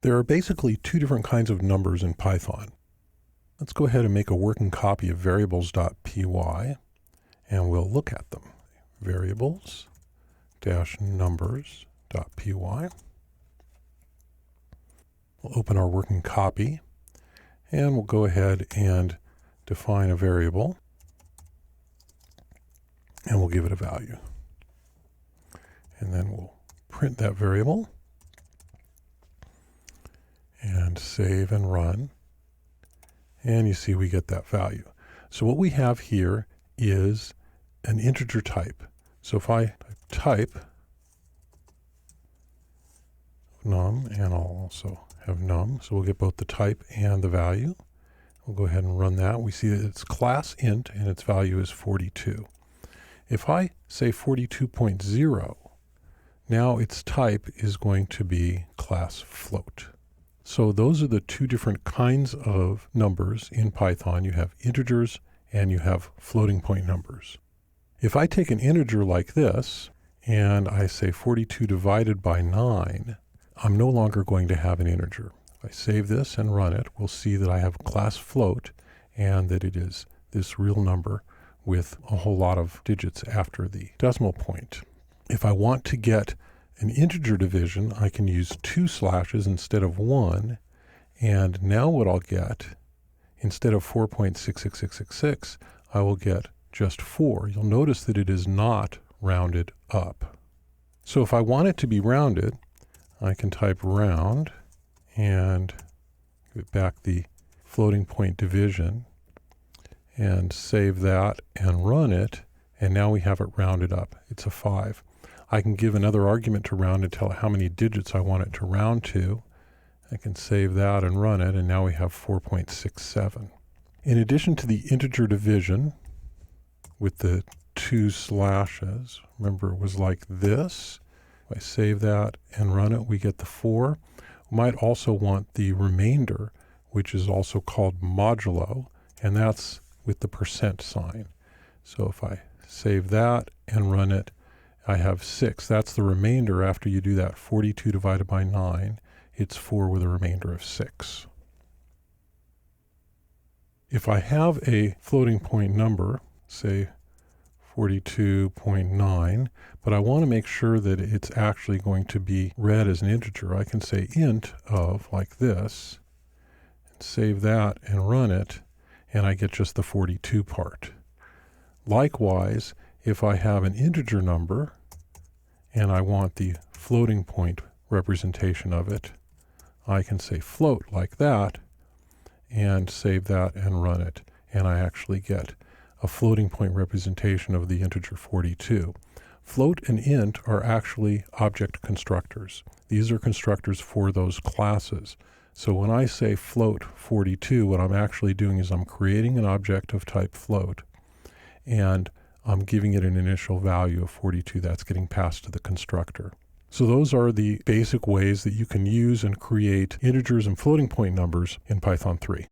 There are basically two different kinds of numbers in Python. Let's go ahead and make a working copy of variables.py, and we'll look at them. Variables-numbers.py. We'll open our working copy, and we'll go ahead and define a variable, and we'll give it a value. And then we'll print that variable, and save and run. And you see we get that value. So what we have here is an integer type. So if I type num, and I'll also have num, so we'll get both the type and the value. We'll go ahead and run that. We see that it's class int and its value is 42. If I say 42.0, now its type is going to be class float. So those are the two different kinds of numbers in Python. You have integers and you have floating point numbers. If I take an integer like this and I say 42 divided by 9, I'm no longer going to have an integer. If I save this and run it, we'll see that I have class float and that it is this real number with a whole lot of digits after the decimal point. If I want to get an integer division, I can use 2 slashes instead of 1. And now what I'll get, instead of 4.66666, I will get just 4. You'll notice that it is not rounded up. So if I want it to be rounded, I can type round and give back the floating point division and save that and run it. And now we have it rounded up. It's a 5. I can give another argument to round and tell it how many digits I want it to round to. I can save that and run it, and now we have 4.67. In addition to the integer division with the 2 slashes, remember it was like this. If I save that and run it, we get the 4. We might also want the remainder, which is also called modulo, and that's with the percent sign. So if I save that and run it, I have 6. That's the remainder after you do that. 42 divided by 9, it's 4 with a remainder of 6. If I have a floating point number, say 42.9, but I want to make sure that it's actually going to be read as an integer, I can say int of like this, and save that and run it, and I get just the 42 part. Likewise, if I have an integer number, and I want the floating point representation of it, I can say float like that, and save that and run it, and I actually get a floating point representation of the integer 42. Float and int are actually object constructors. These are constructors for those classes. So when I say float 42, what I'm actually doing is I'm creating an object of type float, and I'm giving it an initial value of 42 that's getting passed to the constructor. So those are the basic ways that you can use and create integers and floating point numbers in Python 3.